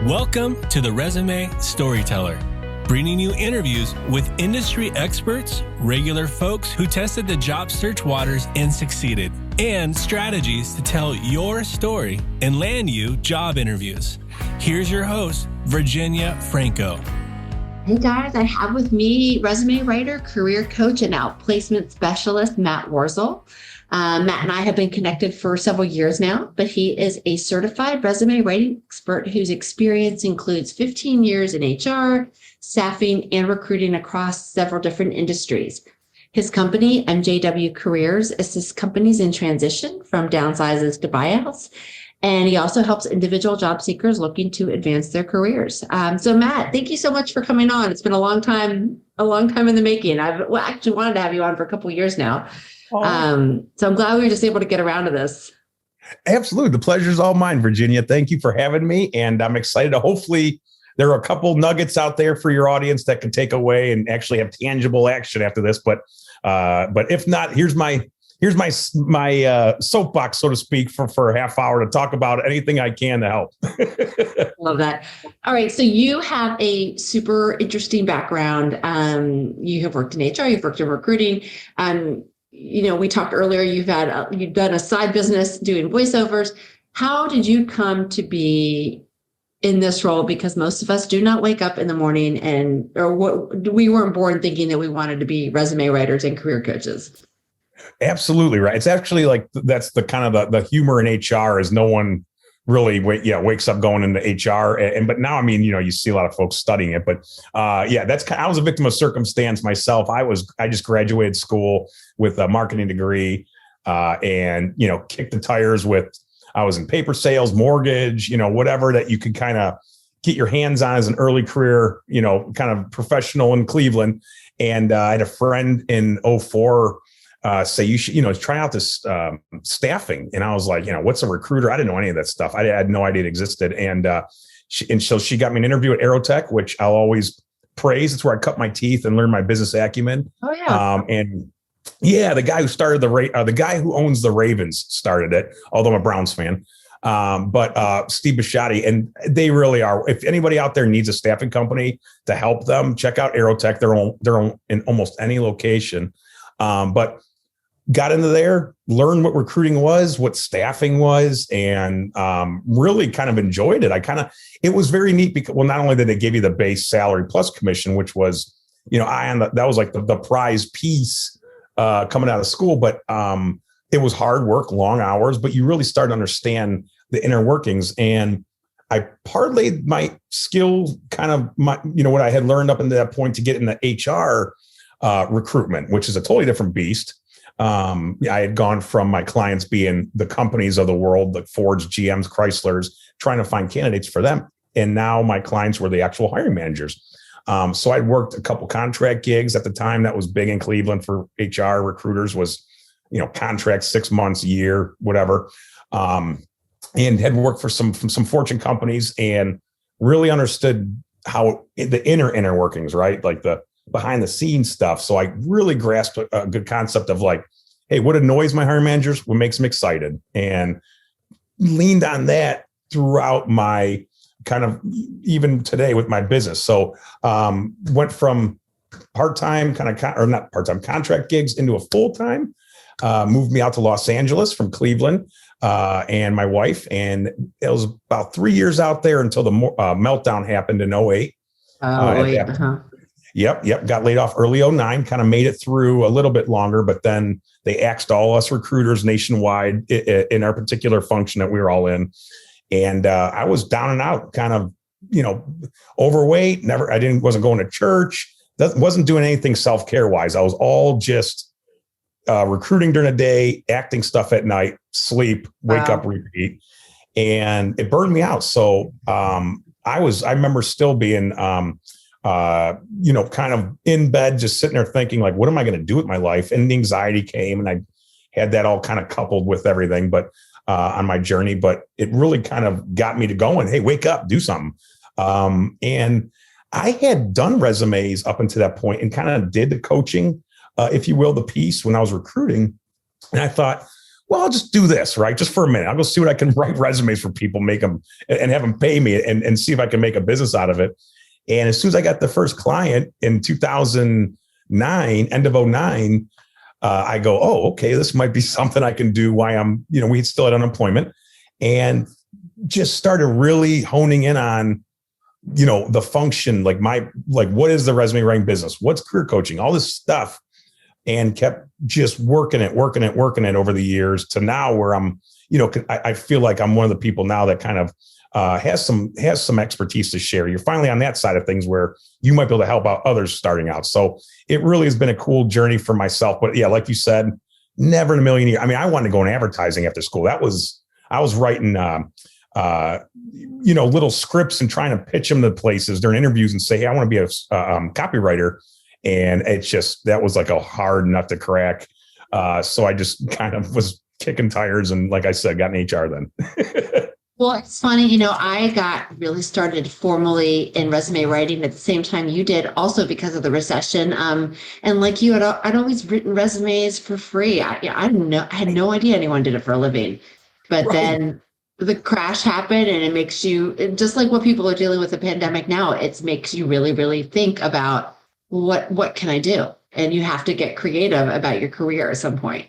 Welcome to the Resume Storyteller, bringing you interviews with industry experts, regular folks who tested the job search waters and succeeded, and strategies to tell your story and land you job interviews. Here's your host, Virginia Franco. Hey guys, I have with me resume writer, career coach, and outplacement specialist, Matt Warzel. Matt and I have been connected for several years now, but he is a certified resume writing expert whose experience includes 15 years in HR, staffing, and recruiting across several different industries. His company, MJW Careers, assists companies in transition from downsizes to buyouts. And he also helps individual job seekers looking to advance their careers. So Matt, thank you so much for coming on. It's been a long time in the making. I've actually wanted to have you on for a couple of years now. So I'm glad we were just able to get around to this. Absolutely. The pleasure is all mine, Virginia. Thank you for having me. And I'm excited to hopefully there are a couple nuggets out there for your audience that can take away and actually have tangible action after this. But if not, here's my soapbox, so to speak, for a half hour to talk about anything I can to help. Love that. All right. So you have a super interesting background. You have worked in HR, you've worked in recruiting. We talked earlier, you've done a side business doing voiceovers. How did you come to be in this role? Because most of us do not wake up in the morning we weren't born thinking that we wanted to be resume writers and career coaches. Absolutely right. It's actually like that's the kind of the humor in HR is no one really wakes up going into HR. But now, you see a lot of folks studying it. But I was a victim of circumstance myself. I just graduated school with a marketing degree and kicked the tires I was in paper sales, mortgage, whatever that you could kind of get your hands on as an early career, kind of professional in Cleveland. And I had a friend in 2004 say you should, try out this staffing. And I was like, what's a recruiter? I didn't know any of that stuff. I had no idea it existed. And so she got me an interview at Aerotech, which I'll always praise. It's where I cut my teeth and learned my business acumen. Oh yeah. The guy who started the guy who owns the Ravens started it, although I'm a Browns fan. But Steve Bisciotti, and they really are. If anybody out there needs a staffing company to help them, check out Aerotech. They're in almost any location. But got into there, learned what recruiting was, what staffing was, and really kind of enjoyed it. It was very neat because, not only did they give you the base salary plus commission, which was, that was like the prize piece coming out of school, but it was hard work, long hours, but you really start to understand the inner workings. And I parlayed my skill, kind of what I had learned up until that point to get into HR recruitment, which is a totally different beast. I had gone from my clients being the companies of the world, like Fords, GMs, Chryslers, trying to find candidates for them. And now my clients were the actual hiring managers. So I'd worked a couple contract gigs at the time. That was big in Cleveland for HR recruiters was, contract 6 months, a year, whatever. And had worked for some Fortune companies and really understood how the inner workings, right? Like the behind the scenes stuff. So I really grasped a good concept of like, hey, what annoys my hiring managers? What makes them excited? And leaned on that throughout my kind of even today with my business. So went from part-time not part-time contract gigs into a full-time, moved me out to Los Angeles from Cleveland and my wife. And it was about 3 years out there until the meltdown happened in 2008. Yep. Got laid off early 2009, kind of made it through a little bit longer, but then they axed all us recruiters nationwide in our particular function that we were all in. And I was down and out, kind of, overweight. Wasn't going to church. Wasn't doing anything self-care wise. I was all just recruiting during the day, acting stuff at night, sleep, wake up, repeat. And it burned me out. So I remember still being, kind of in bed, just sitting there thinking like, what am I going to do with my life? And the anxiety came and I had that all kind of coupled with everything, but on my journey, but it really kind of got me to going, hey, wake up, do something. And I had done resumes up until that point and kind of did the coaching, if you will, the piece when I was recruiting. And I thought, well, I'll just do this, right? Just for a minute. I'll go see what I can write resumes for people, make them and have them pay me and see if I can make a business out of it. And as soon as I got the first client in 2009, end of 2009, I go, oh, okay, this might be something I can do while I'm, we still had unemployment, and just started really honing in on, the function, like what is the resume writing business? What's career coaching? All this stuff. And kept just working it over the years to now where I'm, I feel like I'm one of the people now that kind of has some expertise to share. You're finally on that side of things where you might be able to help out others starting out. So it really has been a cool journey for myself. But yeah, like you said, never in a million years. I mean, I wanted to go in advertising after school. I was writing, little scripts and trying to pitch them to places during interviews and say, hey, I want to be a copywriter. And that was like a hard nut to crack. So I just kind of was kicking tires. And like I said, got in HR then. Well, it's funny, I got really started formally in resume writing at the same time you did, also because of the recession. And like you, I'd always written resumes for free. I had no idea anyone did it for a living. But then the crash happened, and it makes you, just like what people are dealing with the pandemic now, it makes you really, really think about what can I do? And you have to get creative about your career at some point.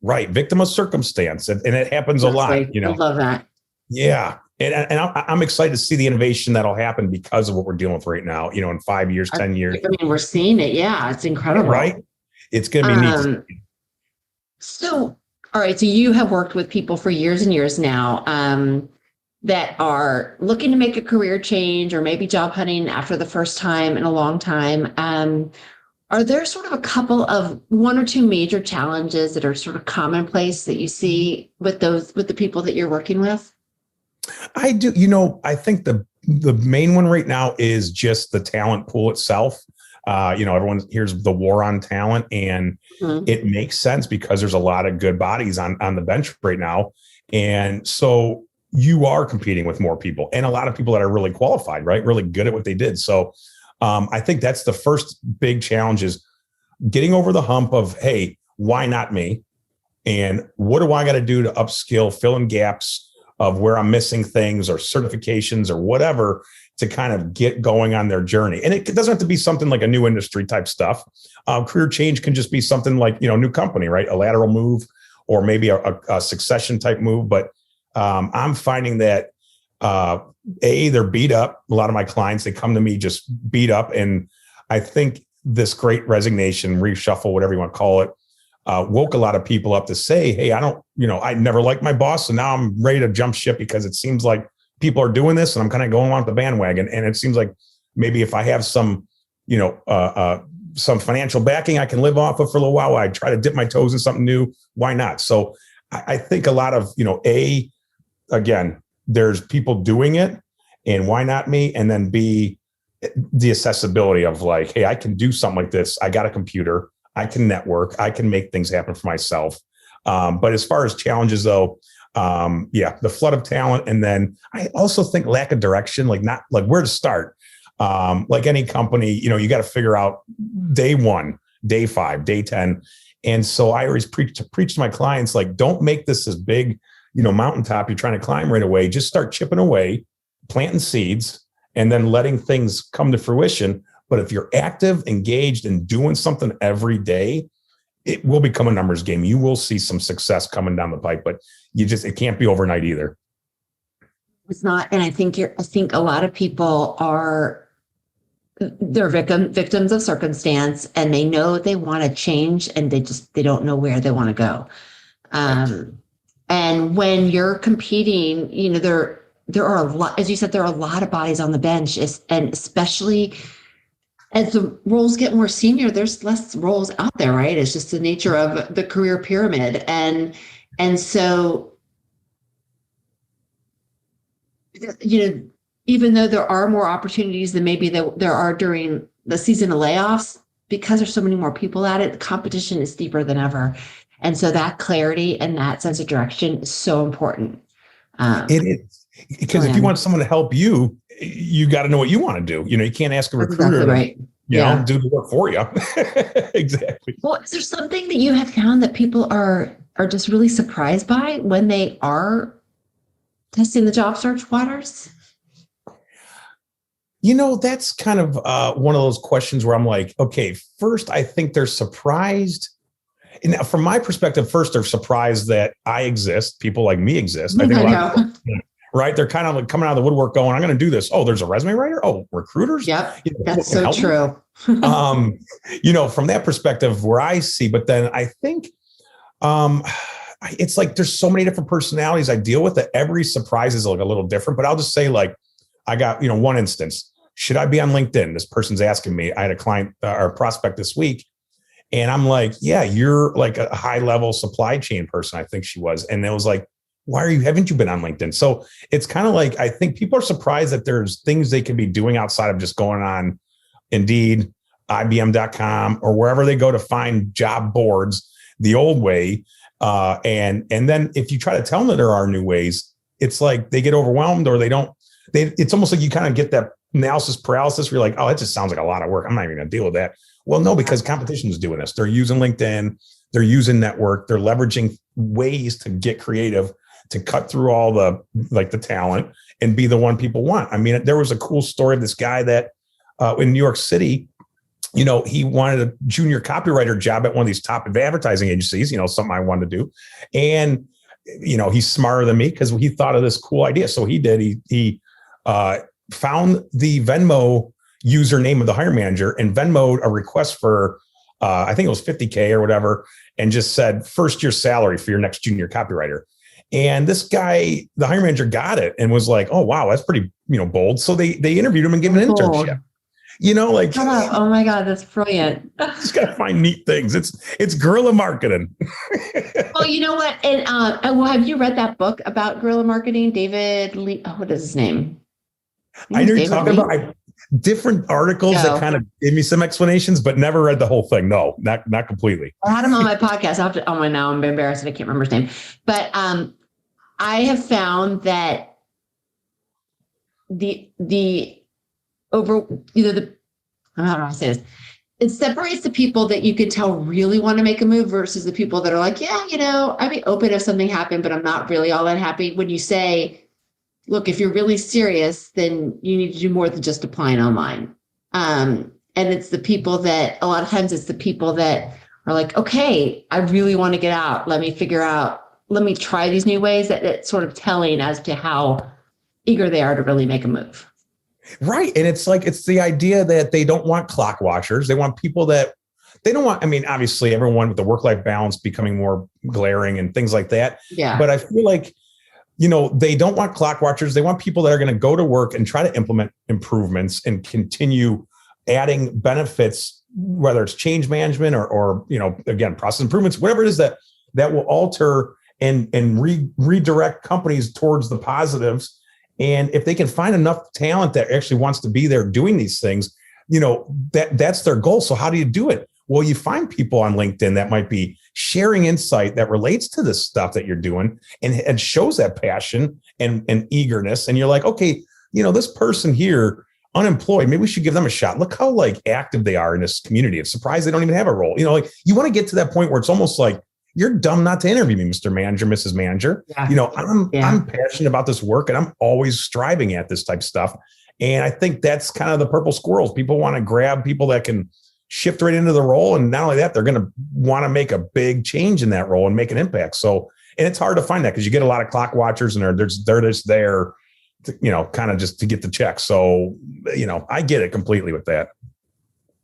Right. Victim of circumstance. And it happens a lot, I love that. Yeah. And I'm excited to see the innovation that'll happen because of what we're dealing with right now, in 5 years, 10 years. I mean, we're seeing it. Yeah. It's incredible. Right. It's going to be neat. So, all right. So you have worked with people for years and years now, that are looking to make a career change or maybe job hunting after the first time in a long time. Are there sort of a couple of one or two major challenges that are sort of commonplace that you see with the people that you're working with? I do. I think the main one right now is just the talent pool itself. Everyone hears the war on talent, and it makes sense because there's a lot of good bodies on the bench right now. And so you are competing with more people and a lot of people that are really qualified, right? Really good at what they did. So I think that's the first big challenge, is getting over the hump of, hey, why not me? And what do I got to do to upskill, fill in gaps of where I'm missing things or certifications or whatever to kind of get going on their journey. And it doesn't have to be something like a new industry type stuff. Career change can just be something like, new company, right? A lateral move or maybe a succession type move. But I'm finding that, they're beat up. A lot of my clients, they come to me just beat up. And I think this great resignation, reshuffle, whatever you want to call it, woke a lot of people up to say, hey, I never liked my boss. So now I'm ready to jump ship because it seems like people are doing this and I'm kind of going on the bandwagon. And it seems like maybe if I have some financial backing I can live off of for a little while, I try to dip my toes in something new. Why not? So I think a lot of, again, there's people doing it and why not me? And then B, the accessibility of like, hey, I can do something like this. I got a computer. I can network. I can make things happen for myself. But as far as challenges though, the flood of talent. And then I also think lack of direction, like not like where to start. Like any company, you got to figure out day 1, day 5, day 10. And so I always preach to my clients, like, don't make this big, mountaintop you're trying to climb right away. Just start chipping away, planting seeds, and then letting things come to fruition. But if you're active, engaged, and doing something every day, it will become a numbers game. You will see some success coming down the pipe, but it can't be overnight either. It's not. And I think a lot of people they're victims of circumstance, and they know they want to change and they don't know where they want to go. And when you're competing, there are a lot, as you said, there are a lot of bodies on the bench, and especially as the roles get more senior, there's less roles out there, right? It's just the nature of the career pyramid. And so, even though there are more opportunities than maybe there are during the season of layoffs, because there's so many more people at it, the competition is deeper than ever. And so that clarity and that sense of direction is so important. It is. Because if you want someone to help you, you got to know what you want to do. You can't ask a recruiter. Exactly right. do the work for you. Exactly. Well, is there something that you have found that people are just really surprised by when they are testing the job search waters? That's kind of one of those questions where I'm like, okay, first, I think they're surprised. And from my perspective, first, they're surprised that I exist. People like me exist. I think a lot of people, right? They're kind of like coming out of the woodwork going, I'm going to do this. Oh, there's a resume writer. Oh, recruiters. Yep. That's so true. From that perspective where I see, but then I think it's like there's so many different personalities I deal with that every surprise is like a little different. But I'll just say, like, I got, one instance. Should I be on LinkedIn? This person's asking me. I had a client or prospect this week. And I'm like, yeah, you're like a high level supply chain person. I think she was. And it was like, haven't you been on LinkedIn? So it's kind of like, I think people are surprised that there's things they could be doing outside of just going on Indeed, IBM.com, or wherever they go to find job boards the old way. And then if you try to tell them that there are new ways, it's like they get overwhelmed or it's almost like you kind of get that analysis paralysis where you're like, oh, that just sounds like a lot of work. I'm not even going to deal with that. Well, no, because competition is doing this. They're using LinkedIn, they're using network, they're leveraging ways to get creative, to cut through all the talent and be the one people want. I mean, there was a cool story of this guy that in New York City, he wanted a junior copywriter job at one of these top advertising agencies, something I wanted to do. And, he's smarter than me because he thought of this cool idea. So he did, he found the Venmo username of the hiring manager and Venmoed a request for, I think it was $50K or whatever, and just said first year salary for your next junior copywriter. And this guy, the hiring manager, got it and was like, oh, wow, that's pretty, bold. So they interviewed him and gave him an internship. Oh my God, that's brilliant. Just got to find neat things. It's guerrilla marketing. Well, you know what? And have you read that book about guerrilla marketing? David Lee, what is his name? I know you're talking about different articles that kind of gave me some explanations, but never read the whole thing. No, not completely. I had him on my podcast. Now I'm embarrassed that I can't remember his name. But I have found that I don't know how to say this. It separates the people that you can tell really want to make a move versus the people that are like, yeah, I'd be open if something happened, but I'm not really all that happy. When you say, look, if you're really serious, then you need to do more than just applying online. And it's the people that a lot of times it's the people that are like, okay, I really want to get out. Let me try these new ways. That's sort of telling as to how eager they are to really make a move. Right. And it's the idea that they don't want clock watchers. They want people that they don't want. I mean, obviously everyone with the work-life balance becoming more glaring and things like that. Yeah. But I feel like, they don't want clock watchers. They want people that are going to go to work and try to implement improvements and continue adding benefits, whether it's change management or again, process improvements, whatever it is that will alter and redirect companies towards the positives. And if they can find enough talent that actually wants to be there doing these things, that's their goal. So how do you do it? Well, you find people on LinkedIn that might be sharing insight that relates to this stuff that you're doing and shows that passion and eagerness. And you're like, okay, this person here, unemployed, maybe we should give them a shot. Look how active they are in this community. It's surprised they don't even have a role. You want to get to that point where it's almost like, you're dumb not to interview me, Mr. Manager, Mrs. Manager. Yeah. I'm passionate about this work and I'm always striving at this type of stuff. And I think that's kind of the purple squirrels. People want to grab people that can shift right into the role. And not only that, they're going to want to make a big change in that role and make an impact. So, and it's hard to find that because you get a lot of clock watchers and they're just there to, kind of just to get the check. So, I get it completely with that.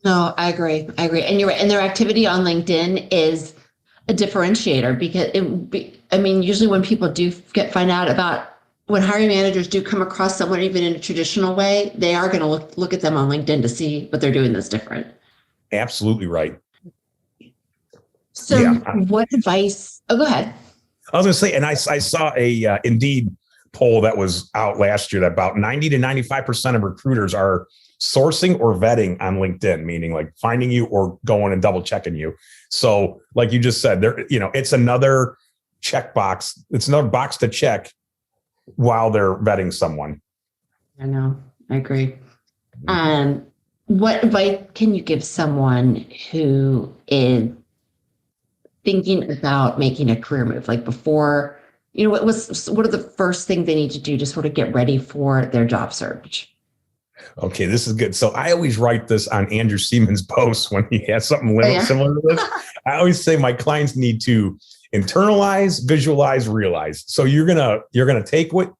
No, I agree. And you're right. And their activity on LinkedIn is a differentiator because usually when people do find out about when hiring managers do come across someone even in a traditional way, they are going to look at them on LinkedIn to see what they're doing that's different. Absolutely right. So what advice? Oh, go ahead. I was going to say, and I saw a Indeed poll that was out last year that about 90 to 95% of recruiters are sourcing or vetting on LinkedIn, meaning finding you or going and double checking you. So like you just said, it's another checkbox. It's another box to check while they're vetting someone. I know. I agree. what advice can you give someone who is thinking about making a career move? Like before, what are the first things they need to do to sort of get ready for their job search? Okay, this is good. So I always write this on Andrew Siemens' posts when he has something similar to this. I always say my clients need to internalize, visualize, realize. So you're gonna take what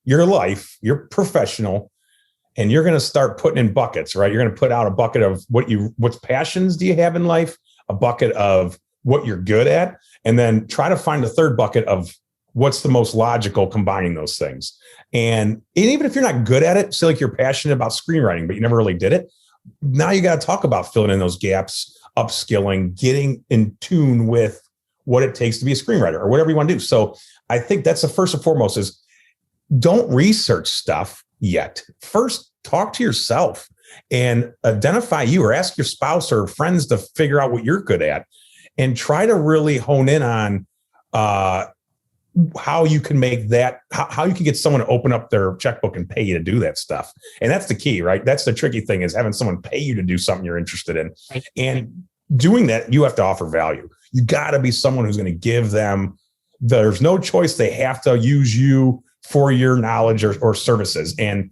your life, your professional, and you're gonna start putting in buckets, right? You're gonna put out a bucket of what passions do you have in life, a bucket of what you're good at, and then try to find a third bucket of what's the most logical combining those things. And even if you're not good at it, say like you're passionate about screenwriting, but you never really did it. Now you got to talk about filling in those gaps, upskilling, getting in tune with what it takes to be a screenwriter or whatever you want to do. So I think that's the first and foremost is don't research stuff yet. First, talk to yourself and identify you, or ask your spouse or friends to figure out what you're good at and try to really hone in on how you can make that, how you can get someone to open up their checkbook and pay you to do that stuff. And that's the key, right? That's the tricky thing, is having someone pay you to do something you're interested in. Right. And doing that, you have to offer value. You got to be someone who's going to give them, there's no choice. They have to use you for your knowledge or services. And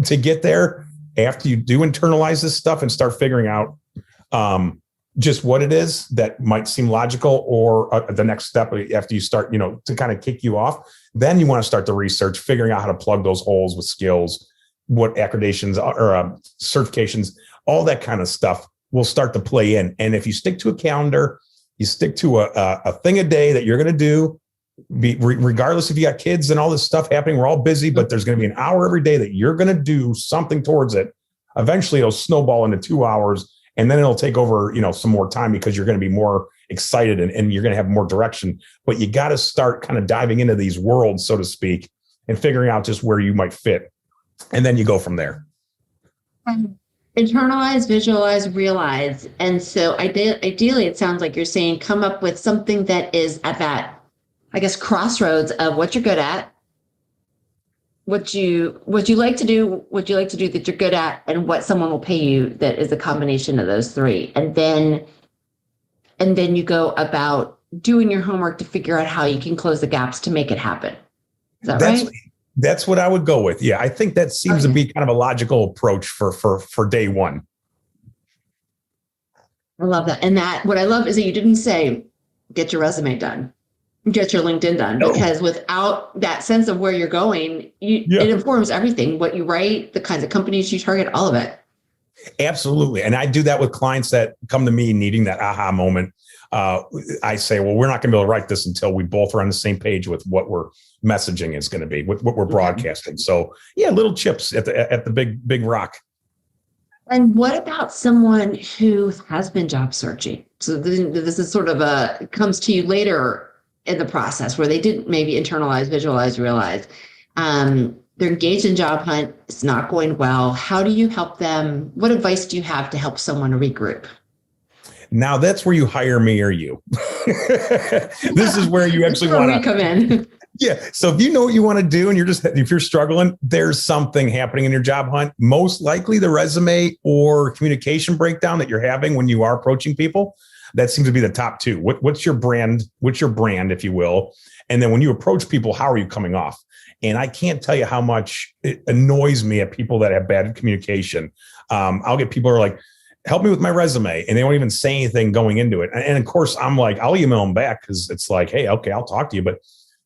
to get there, after you do internalize this stuff and start figuring out just what it is that might seem logical, or the next step after you start, to kind of kick you off, then you want to start the research, figuring out how to plug those holes with skills, what accreditations or certifications, all that kind of stuff will start to play in. And if you stick to a calendar, you stick to a thing a day that you're going to do, regardless if you got kids and all this stuff happening, we're all busy, but there's going to be an hour every day that you're going to do something towards it. Eventually it'll snowball into 2 hours. And then it'll take over, some more time, because you're going to be more excited and you're going to have more direction. But you got to start kind of diving into these worlds, so to speak, and figuring out just where you might fit. And then you go from there. Internalize, visualize, realize. And so ideally, it sounds like you're saying come up with something that is at that, I guess, crossroads of what you're good at, what you like to do that you're good at, and what someone will pay you that is a combination of those three. And then you go about doing your homework to figure out how you can close the gaps to make it happen. Is that right? That's what I would go with. Yeah, I think that seems to be kind of a logical approach for day one. I love that. And what I love is that you didn't say, get your resume done, get your LinkedIn done, because without that sense of where you're going, it informs everything, what you write, the kinds of companies you target, all of it. Absolutely. And I do that with clients that come to me needing that aha moment. I say, well, we're not going to be able to write this until we both are on the same page with what we're messaging is going to be, with what we're broadcasting. So little chips at the big rock. And what about someone who has been job searching? So this is sort of comes to you later in the process, where they didn't maybe internalize, visualize, realize. They're engaged in job hunt. It's not going well. How do you help them? What advice do you have to help someone regroup? Now that's where you hire me or you. This is where you actually want to come in. Yeah. So if you know what you want to do and if you're struggling, there's something happening in your job hunt. Most likely the resume or communication breakdown that you're having when you are approaching people. That seems to be the top two. What's your brand? What's your brand, if you will? And then when you approach people, how are you coming off? And I can't tell you how much it annoys me at people that have bad communication. I'll get people who are like, help me with my resume. And they won't even say anything going into it. And of course, I'm like, I'll email them back, because it's like, hey, okay, I'll talk to you. But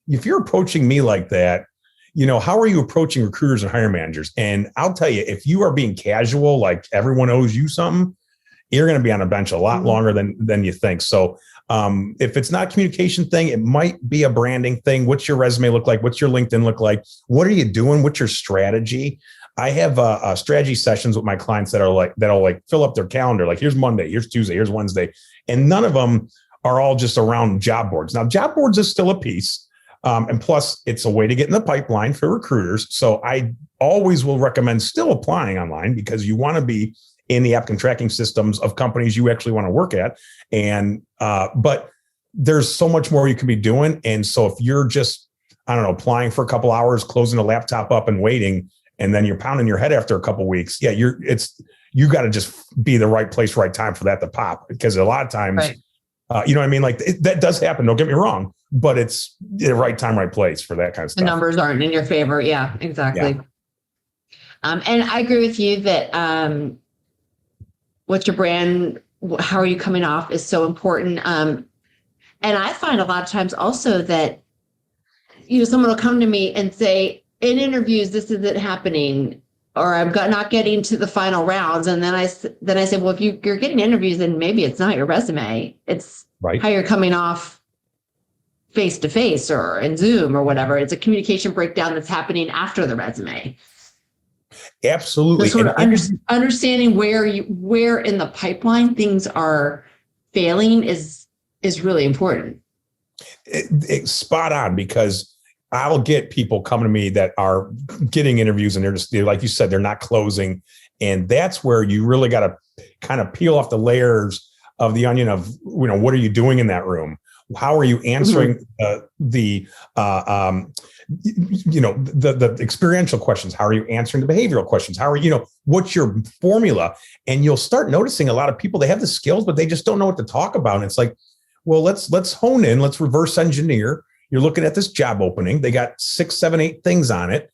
if you're approaching me like that, how are you approaching recruiters and hiring managers? And I'll tell you, if you are being casual, like everyone owes you something, you're going to be on a bench a lot longer than you think. So if it's not a communication thing, it might be a branding thing. What's your resume look like? What's your LinkedIn look like? What are you doing? What's your strategy? I have strategy sessions with my clients that'll fill up their calendar. Like, here's Monday, here's Tuesday, here's Wednesday. And none of them are all just around job boards. Now, job boards is still a piece. And plus, it's a way to get in the pipeline for recruiters. So I always will recommend still applying online, because you want to be in the applicant tracking systems of companies you actually want to work at. And but there's so much more you can be doing. And so if you're just, applying for a couple hours, closing the laptop up and waiting, and then you're pounding your head after a couple of weeks, yeah, you got to just be the right place, right time for that to pop. Because a lot of times, Right. you know what I mean? Like that does happen. Don't get me wrong, but it's the right time, right place for that kind of The stuff. numbers aren't in your favor. Yeah, exactly. Yeah. And I agree with you that what's your brand, how are you coming off is so important. And I find a lot of times also that, someone will come to me and say, in interviews, this isn't happening, or I'm not getting to the final rounds. And then I say, well, if you're getting interviews, then maybe it's not your resume. It's Right. how you're coming off face to face or in Zoom or whatever. It's a communication breakdown that's happening after the resume. Absolutely. So sort of understanding where in the pipeline things are failing is really important. It's spot on, because I'll get people coming to me that are getting interviews and they're like you said, they're not closing. And that's where you really got to kind of peel off the layers of the onion of, what are you doing in that room? How are you answering the experiential questions? How are you answering the behavioral questions? How are what's your formula? And you'll start noticing a lot of people, they have the skills, but they just don't know what to talk about. And it's like, well, let's hone in, let's reverse engineer. You're looking at this job opening. They got 6, 7, 8 things on it.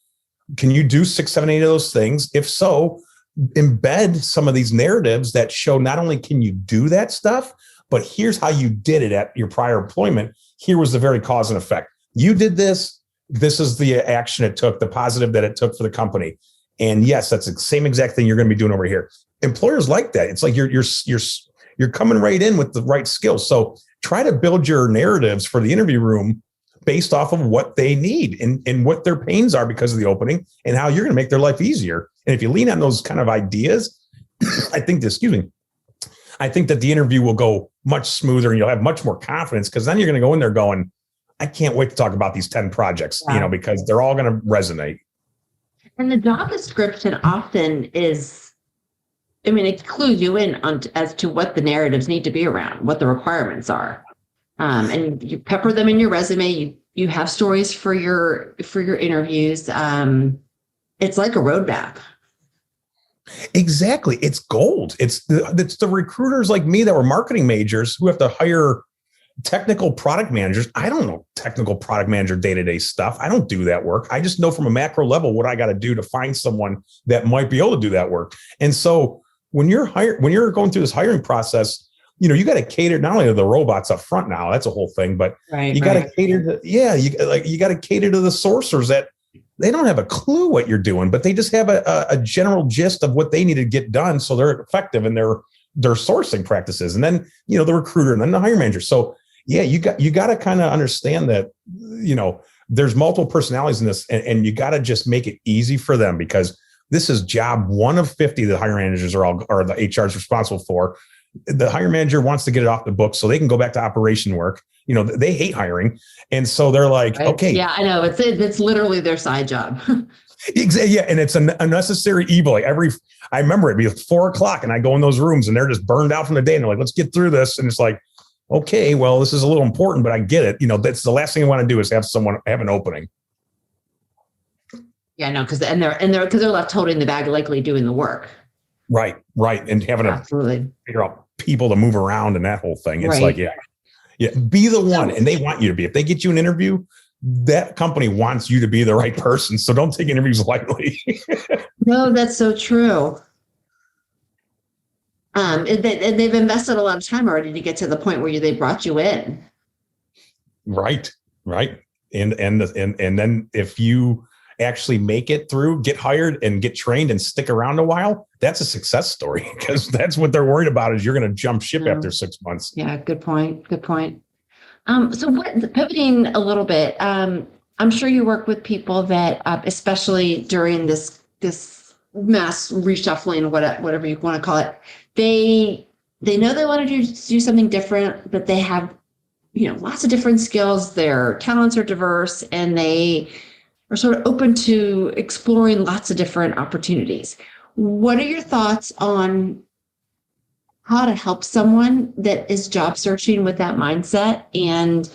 Can you do 6, 7, 8 of those things? If so, embed some of these narratives that show not only can you do that stuff, but here's how you did it at your prior employment. Here was the very cause and effect. You did this. This is the action it took, the positive that it took for the company. And yes, that's the same exact thing you're going to be doing over here. Employers like that. It's like you're coming right in with the right skills. So try to build your narratives for the interview room based off of what they need and what their pains are because of the opening and how you're going to make their life easier. And if you lean on those kind of ideas, I think that the interview will go much smoother and you'll have much more confidence, because then you're going to go in there going, I can't wait to talk about these 10 projects, because they're all going to resonate. And the job description often it clues you in as to what the narratives need to be around, what the requirements are. And you pepper them in your resume. You have stories for your interviews. It's like a roadmap. Exactly. It's gold. It's the recruiters like me that were marketing majors who have to hire technical product managers. I don't know technical product manager day-to-day stuff. I don't do that work. I just know from a macro level what I got to do to find someone that might be able to do that work. And so when you're going through this hiring process, you got to cater not only to the robots up front now, that's a whole thing, but you got to cater to, you got to cater to the sourcers that they don't have a clue what you're doing, but they just have a general gist of what they need to get done. So they're effective in their sourcing practices. And then, the recruiter and then the hiring manager. So yeah, you got to kind of understand that, there's multiple personalities in this and you got to just make it easy for them, because this is job 1 of 50 that hiring managers are the HR is responsible for. The hiring manager wants to get it off the book so they can go back to operation work. They hate hiring. And so they're like, okay. Yeah, I know. It's literally their side job. Exactly. Yeah. And it's an unnecessary evil. Like I remember it'd be 4:00 and I go in those rooms and they're just burned out from the day. And they're like, let's get through this. And it's like, okay, well, this is a little important, but I get it. That's the last thing I want to do is have someone have an opening. Yeah, no, because they're left holding the bag, likely doing the work. Right. And having to figure out people to move around and that whole thing. It's like, yeah, be the one. And they want you to be. If they get you an interview, that company wants you to be the right person. So don't take interviews lightly. No, that's so true. And they've invested a lot of time already to get to the point where they brought you in. Right. And then if you actually make it through, get hired and get trained and stick around a while, that's a success story, because that's what they're worried about is you're going to jump ship after 6 months. Yeah. Good point. So pivoting a little bit, I'm sure you work with people that, especially during this mass reshuffling, whatever you want to call it, they know they want to do something different, but they have, lots of different skills. Their talents are diverse and they are sort of open to exploring lots of different opportunities. What are your thoughts on how to help someone that is job searching with that mindset? And,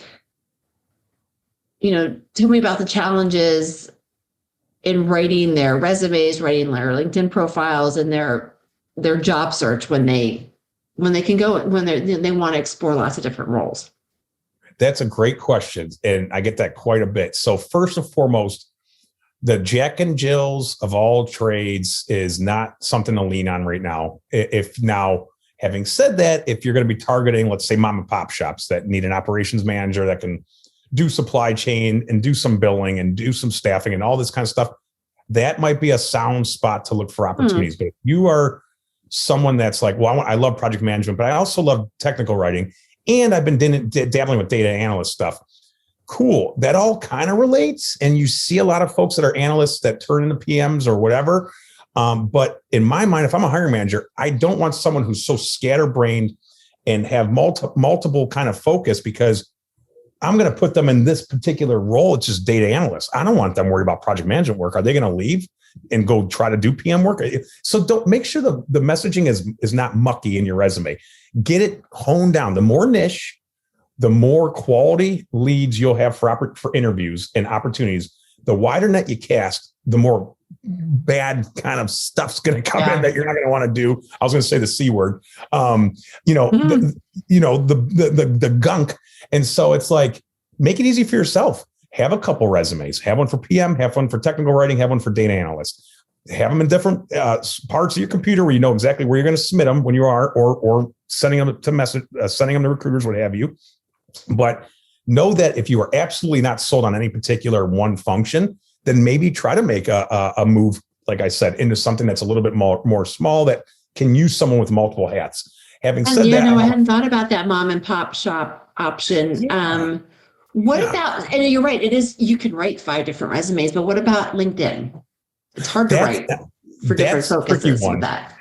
tell me about the challenges in writing their resumes, writing their LinkedIn profiles, and their job search when they can go, when they want to explore lots of different roles? That's a great question. And I get that quite a bit. So first and foremost, the Jack and Jills of all trades is not something to lean on right now. Having said that, if you're going to be targeting, let's say, mom and pop shops that need an operations manager that can do supply chain and do some billing and do some staffing and all this kind of stuff, that might be a sound spot to look for opportunities. But if you are someone that's like, well, I love project management, but I also love technical writing, and I've been dabbling with data analyst stuff. Cool. That all kind of relates. And you see a lot of folks that are analysts that turn into PMs or whatever. But in my mind, if I'm a hiring manager, I don't want someone who's so scatterbrained and have multiple kind of focus, because I'm going to put them in this particular role. It's just data analyst. I don't want them worried about project management work. Are they going to leave and go try to do PM work? So don't make sure the messaging is not mucky in your resume. Get it honed down. The more niche, the more quality leads you'll have for interviews and opportunities. The wider net you cast, the more bad kind of stuff's going to come in that you're not going to want to do. I was going to say the C word, the gunk. And so it's like, make it easy for yourself. Have a couple resumes, have one for PM, have one for technical writing, have one for data analyst, have them in different parts of your computer where you know exactly where you're going to submit them when you are, or sending them to recruiters, what have you. But know that if you are absolutely not sold on any particular one function, then maybe try to make a move, like I said, into something that's a little bit more small that can use someone with multiple hats. Having said that, I hadn't thought about that mom and pop shop option. Yeah. What about, and you're right, it is, you can write 5 different resumes, but what about LinkedIn? It's hard to write for different focuses with that.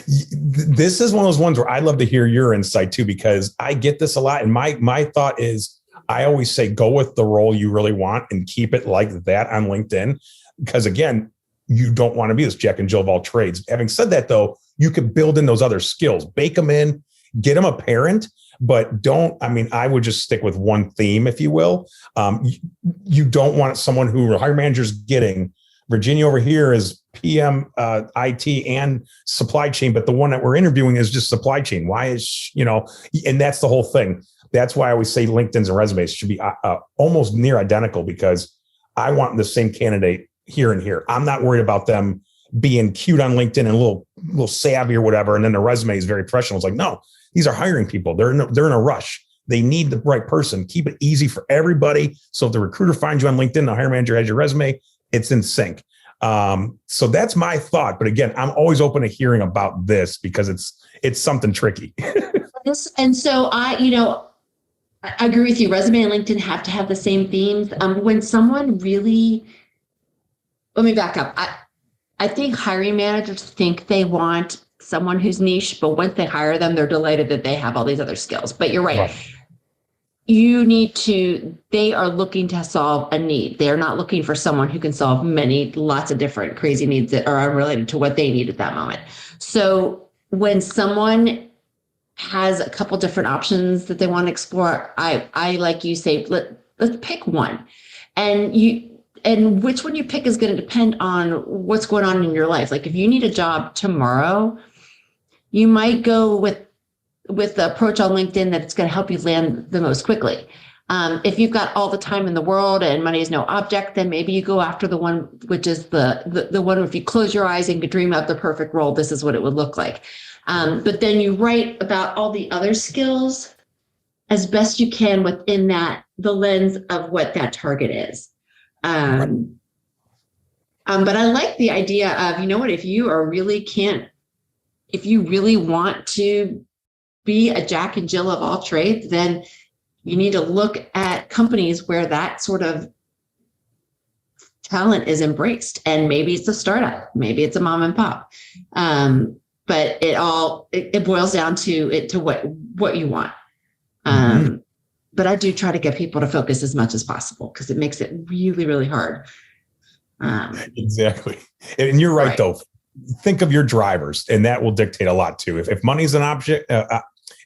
This is one of those ones where I love to hear your insight too, because I get this a lot. And my thought is, I always say, go with the role you really want and keep it like that on LinkedIn. Because again, you don't want to be this Jack and Jill of all trades. Having said that though, you could build in those other skills, bake them in, get them apparent, but I would just stick with one theme, if you will. You don't want someone who hiring manager's getting. Virginia over here is PM, IT, and supply chain, but the one that we're interviewing is just supply chain. Why is, and that's the whole thing. That's why I always say LinkedIn's and resumes should be almost near identical, because I want the same candidate here and here. I'm not worried about them being cute on LinkedIn and a little savvy or whatever, and then the resume is very professional. It's like, no, these are hiring people. They're in a rush. They need the right person. Keep it easy for everybody. So if the recruiter finds you on LinkedIn, the hiring manager has your resume, it's in sync. So that's my thought. But again, I'm always open to hearing about this because it's something tricky. And so I agree with you. Resume and LinkedIn have to have the same themes. When someone really, let me back up. I think hiring managers think they want someone who's niche, but once they hire them, they're delighted that they have all these other skills. But you're right. They are looking to solve a need. They're not looking for someone who can solve lots of different crazy needs that are unrelated to what they need at that moment. So when someone has a couple different options that they want to explore, I like you say, let's pick one. And which one you pick is going to depend on what's going on in your life. Like if you need a job tomorrow, you might go with the approach on LinkedIn that's going to help you land the most quickly. If you've got all the time in the world and money is no object, then maybe you go after the one which is the one if you close your eyes and could dream up the perfect role, this is what it would look like. But then you write about all the other skills as best you can within the lens of what that target is. But I like the idea of, if you really want to be a Jack and Jill of all trades, then you need to look at companies where that sort of talent is embraced. And maybe it's a startup, maybe it's a mom and pop. But it boils down to what you want. But I do try to get people to focus as much as possible because it makes it really, really hard. Exactly. And you're right, though. Think of your drivers, and that will dictate a lot too. If money's an object,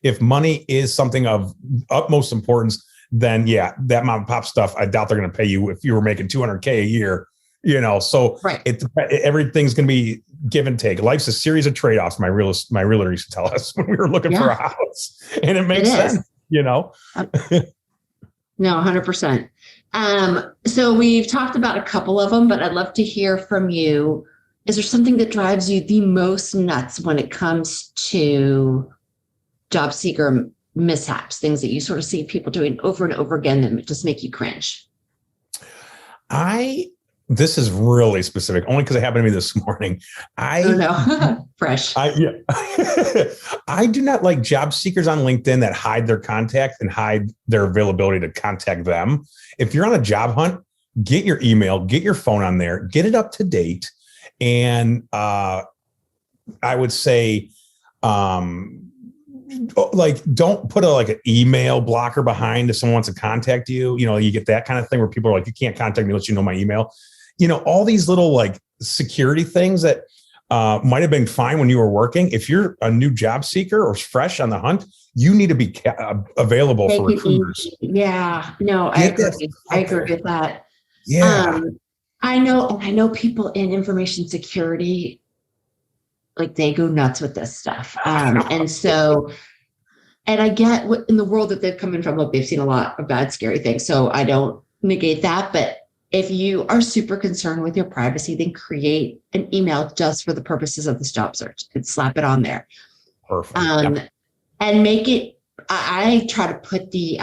if money is something of utmost importance, then that mom and pop stuff, I doubt they're going to pay you. If you were making $200K a year, So Right. Everything's going to be give and take. Life's a series of trade-offs. My realtor used to tell us when we were looking for a house, and it makes sense, No, 100%. So we've talked about a couple of them, but I'd love to hear from you. Is there something that drives you the most nuts when it comes to job seeker mishaps, things that you sort of see people doing over and over again that just make you cringe? This is really specific, only because it happened to me this morning. Fresh. I do not like job seekers on LinkedIn that hide their contact and hide their availability to contact them. If you're on a job hunt, get your email, get your phone on there, get it up to date. And I would say, don't put an email blocker behind if someone wants to contact you. You get that kind of thing where people are like, you can't contact me unless you know my email. All these little security things that might have been fine when you were working. If you're a new job seeker or fresh on the hunt, you need to be available for recruiters. Yeah, no, I agree. I agree with that. Yeah. I know people in information security, they go nuts with this stuff. And I get what in the world that they've come in from, they've seen a lot of bad, scary things. So I don't negate that. But if you are super concerned with your privacy, then create an email just for the purposes of this job search and slap it on there. Perfect. And make it, I try to put the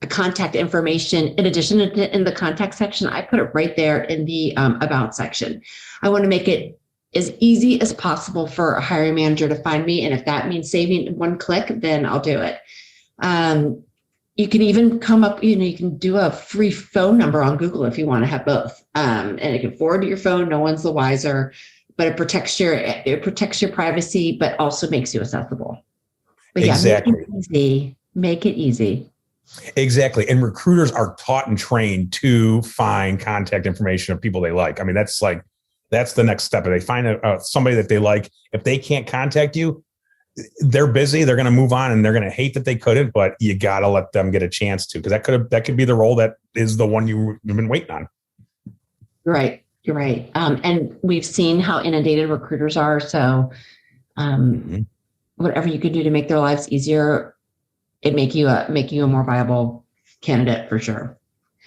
contact information in addition to in the contact section. I put it right there in the about section. I want to make it as easy as possible for a hiring manager to find me. And if that means saving one click, then I'll do it. You can even come up, you can do a free phone number on Google if you want to have both. And it can forward to your phone. No one's the wiser, but it protects your privacy, but also makes you accessible. But exactly. Make it easy. Exactly. And recruiters are taught and trained to find contact information of people they like. I mean, that's the next step. If they find somebody that they like, if they can't contact you, they're busy. They're going to move on and they're going to hate that they couldn't, but you got to let them get a chance to, because that could be the role that is the one you've been waiting on. Right. You're right. And we've seen how inundated recruiters are. So whatever you can do to make their lives easier, it make you a more viable candidate for sure.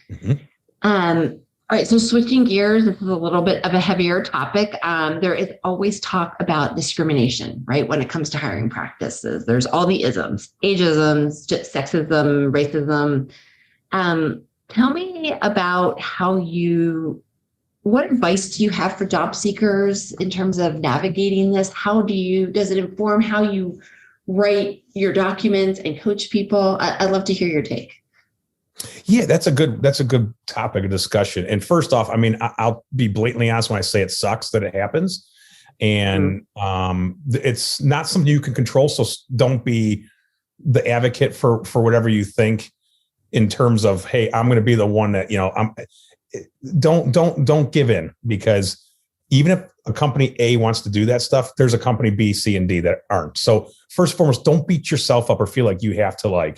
Mm-hmm. All right, so switching gears, this is a little bit of a heavier topic. There is always talk about discrimination, right? When it comes to hiring practices, there's all the isms, ageisms, sexism, racism. Tell me about what advice do you have for job seekers in terms of navigating this? Does it inform how you write your documents and coach people? I'd love to hear your take. Yeah, that's a good topic of discussion. And first off, I mean, I'll be blatantly honest when I say it sucks that it happens, and it's not something you can control. So don't be the advocate for whatever you think in terms of, hey, I'm going to be the one that, don't give in, because even if a company A wants to do that stuff, there's a company B, C, and D that aren't. So first and foremost, don't beat yourself up or feel like you have to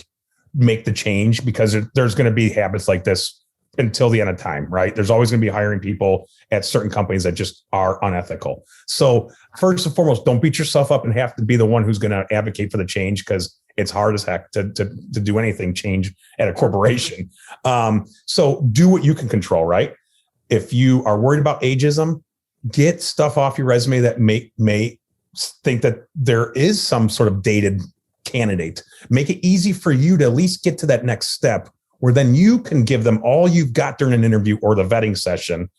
make the change, because there's going to be habits like this until the end of time, right? There's always going to be hiring people at certain companies that just are unethical. So first and foremost, don't beat yourself up and have to be the one who's going to advocate for the change, because it's hard as heck to do anything change at a corporation. So do what you can control, right? If you are worried about ageism, get stuff off your resume that may think that there is some sort of dated candidate. Make it easy for you to at least get to that next step, where then you can give them all you've got during an interview or the vetting session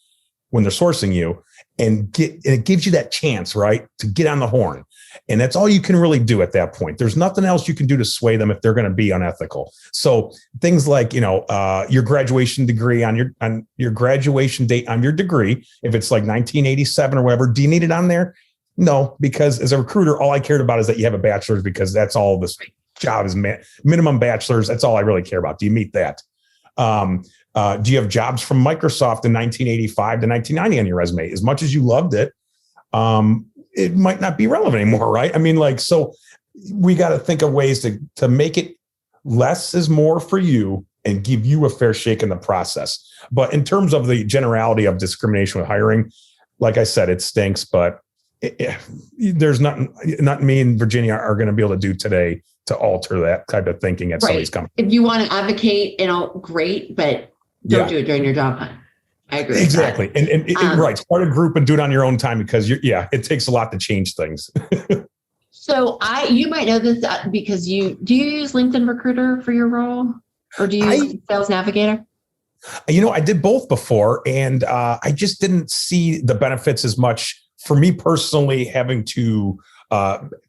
when they're sourcing you, and it gives you that chance, right, to get on the horn. And that's all you can really do at that point. There's nothing else you can do to sway them if they're going to be unethical. So things like, your graduation degree on your graduation date on your degree, if it's 1987 or whatever, do you need it on there? No, because as a recruiter, all I cared about is that you have a bachelor's, because that's all this job is, minimum bachelor's. That's all I really care about. Do you meet that? Do you have jobs from Microsoft in 1985 to 1990 on your resume? As much as you loved it, it might not be relevant anymore, right? I mean, so we got to think of ways to make it less is more for you and give you a fair shake in the process. But in terms of the generality of discrimination with hiring, like I said, it stinks, but there's nothing me and Virginia are going to be able to do today to alter that type of thinking at some of these companies. If you want to advocate, great, but don't do it during your job hunt. I agree. Exactly. And right. Start a group and do it on your own time because it takes a lot to change things. So you might know this because do you use LinkedIn Recruiter for your role, or do you use Sales Navigator? I did both before, and I just didn't see the benefits as much for me personally, having to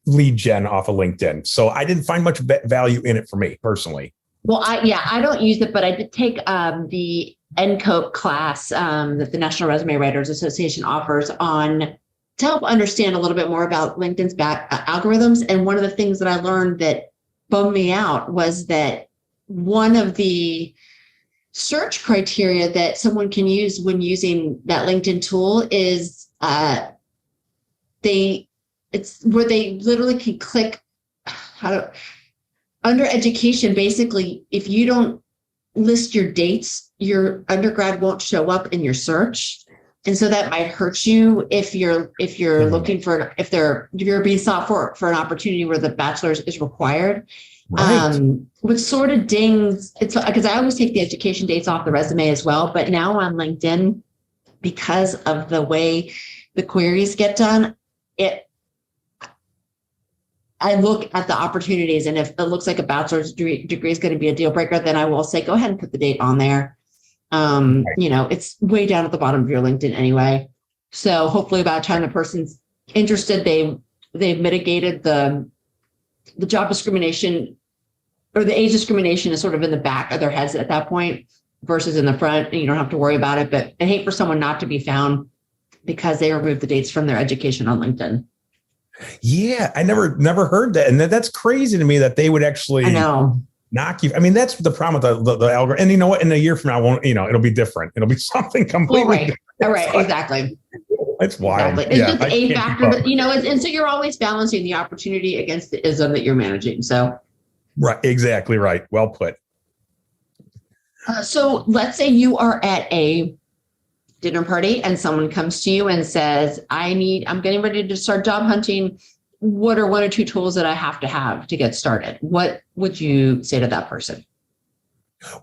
lead gen off of LinkedIn. So I didn't find much value in it for me personally. Well, I don't use it, but I did take the NCOPE class that the National Resume Writers Association offers to help understand a little bit more about LinkedIn's algorithms. And one of the things that I learned that bummed me out was that one of the search criteria that someone can use when using that LinkedIn tool is it's where they literally can click under education. Basically, if you don't list your dates, your undergrad won't show up in your search. And so that might hurt you if you're looking for, if you're being sought for an opportunity where the bachelor's is required. Right. Which sort of dings, it's because I always take the education dates off the resume as well. But now on LinkedIn, because of the way the queries get done, I look at the opportunities, and if it looks like a bachelor's degree is going to be a deal breaker, then I will say, go ahead and put the date on there. It's way down at the bottom of your LinkedIn anyway. So hopefully by the time the person's interested, they've mitigated the job discrimination, or the age discrimination is sort of in the back of their heads at that point versus in the front, and you don't have to worry about it. But I hate for someone not to be found because they removed the dates from their education on LinkedIn. Yeah, I never heard that. And that's crazy to me that they would actually knock you. I mean, that's the problem with the algorithm. And you know what? In a year from now, it'll be different. It'll be something completely different. Right, exactly. It's wild. Exactly. It's just a factor, but and so you're always balancing the opportunity against the ism that you're managing. So right, exactly right. Well put. So let's say you are at a dinner party and someone comes to you and says, I'm getting ready to start job hunting. What are one or two tools that I have to get started? What would you say to that person?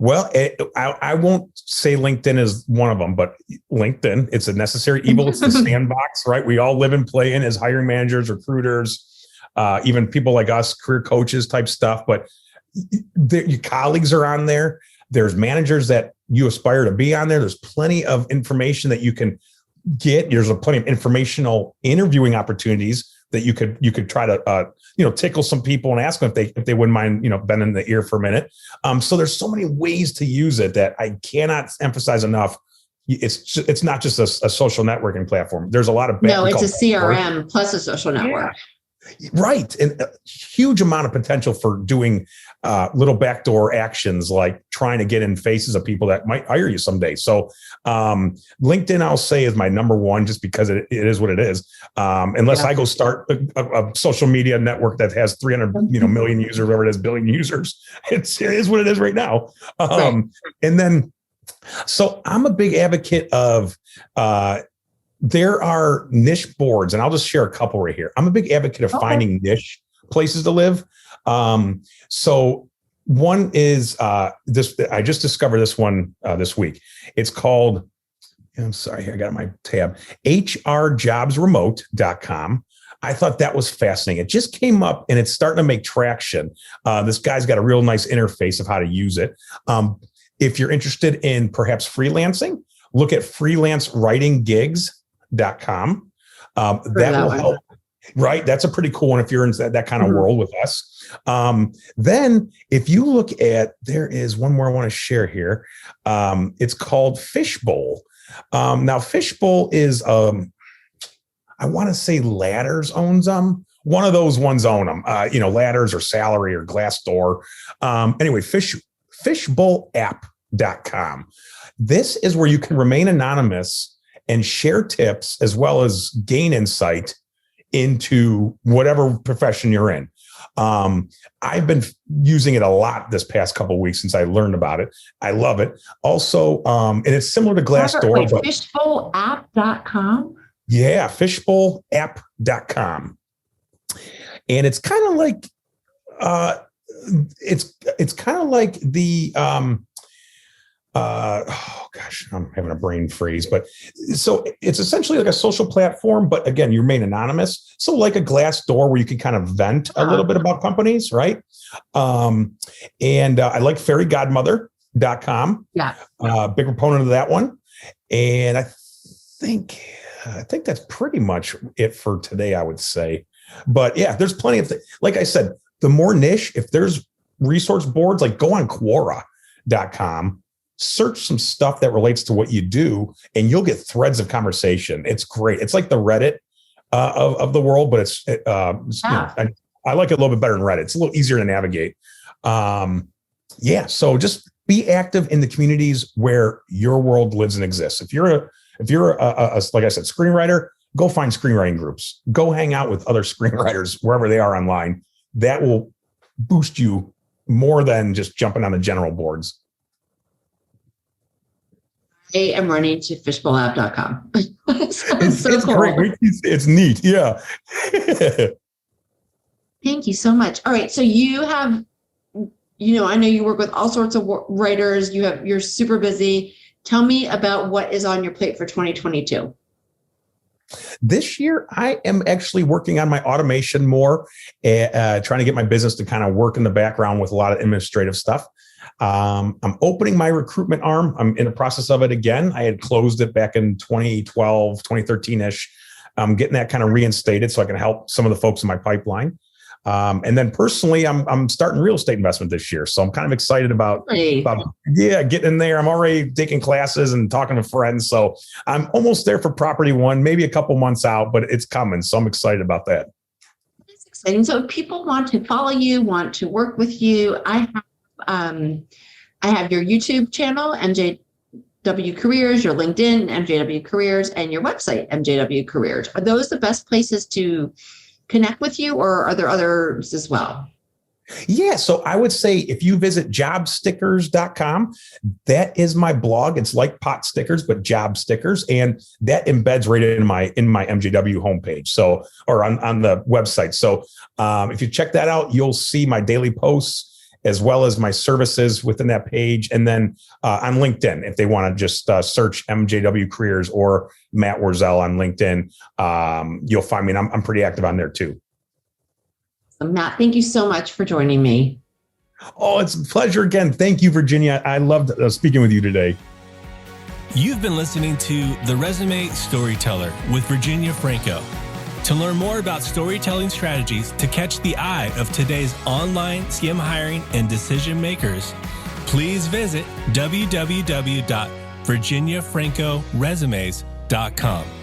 Well, I won't say LinkedIn is one of them, but LinkedIn, it's a necessary evil. It's the sandbox, right? We all live and play in as hiring managers, recruiters, even people like us, career coaches type stuff. But your colleagues are on there. There's managers that you aspire to be on there. There's plenty of information that you can get. There's plenty of informational interviewing opportunities that you could try to tickle some people and ask them if they wouldn't mind bending the ear for a minute. So there's so many ways to use it that I cannot emphasize enough. It's not just a social networking platform. There's a lot of it's a CRM plus a social network. Right. And a huge amount of potential for doing little backdoor actions like trying to get in faces of people that might hire you someday. So LinkedIn, I'll say, is my number one, just because it is what it is. Unless I go start a social media network that has 300 million users, whatever it is, billion users. It is what it is right now. And then, so I'm a big advocate of there are niche boards, and I'll just share a couple right here. I'm a big advocate of finding niche places to live. So one is this. I just discovered this one this week. It's called, I'm sorry, I got my tab, hrjobsremote.com. I thought that was fascinating. It just came up and it's starting to make traction. This guy's got a real nice interface of how to use it. If you're interested in perhaps freelancing, look at freelancewritinggigs.com. That will help, right? That's a pretty cool one if you're in that kind of world with us. Then if you look at, there is one more I want to share here. It's called Fishbowl. Now Fishbowl is, I want to say Ladders owns them. One of those ones own them, Ladders or Salary or Glassdoor. Anyway, fishbowlapp.com. This is where you can remain anonymous and share tips as well as gain insight into whatever profession you're in. I've been using it a lot this past couple of weeks since I learned about it. I love it. Also, and it's similar to Glassdoor. But fishbowlapp.com? Yeah, fishbowlapp.com. And it's kind of like it's kind of like the oh gosh, I'm having a brain freeze, but so it's essentially like a social platform, but again, you remain anonymous. So like a Glassdoor where you can kind of vent a little bit about companies, right? And I like fairygodmother.com. Yeah. Big proponent of that one. And I think that's pretty much it for today, I would say. But yeah, there's plenty of things. Like I said, the more niche, if there's resource boards, like go on Quora.com, search some stuff that relates to what you do, and you'll get threads of conversation. It's great. It's like the Reddit of the world, but it's you know, I like it a little bit better than Reddit. It's a little easier to navigate. Yeah. So just be active in the communities where your world lives and exists. If you're a like I said, screenwriter, go find screenwriting groups. Go hang out with other screenwriters wherever they are online. That will boost you more than just jumping on the general boards. I am running to fishbowlapp.com. It's cool. great. It's neat. Yeah. Thank you so much. All right. So you have, I know you work with all sorts of writers. You're super busy. Tell me about what is on your plate for 2022. This year, I am actually working on my automation more, trying to get my business to kind of work in the background with a lot of administrative stuff. I'm opening my recruitment arm. I'm in the process of it again. I had closed it back in 2012, 2013-ish. I'm getting that kind of reinstated so I can help some of the folks in my pipeline. And then personally, I'm starting real estate investment this year. So I'm kind of excited about getting in there. I'm already taking classes and talking to friends. So I'm almost there for property one, maybe a couple months out, but it's coming. So I'm excited about that. That's exciting. So if people want to follow you, want to work with you, I have your YouTube channel, MJW Careers, your LinkedIn, MJW Careers, and your website, MJW Careers. Are those the best places to connect with you, or are there others as well? Yeah. So I would say if you visit jobstickers.com, that is my blog. It's like pot stickers, but job stickers. And that embeds right in my MJW homepage. So, or on the website. So if you check that out, you'll see my daily posts as well as my services within that page. And then on LinkedIn, if they want to just search MJW Careers or Matt Warzel on LinkedIn, you'll find me. And I'm pretty active on there too. So Matt, thank you so much for joining me. Oh, it's a pleasure again. Thank you, Virginia. I loved speaking with you today. You've been listening to The Resume Storyteller with Virginia Franco. To learn more about storytelling strategies to catch the eye of today's online skim hiring and decision makers, please visit www.virginiafrancoresumes.com.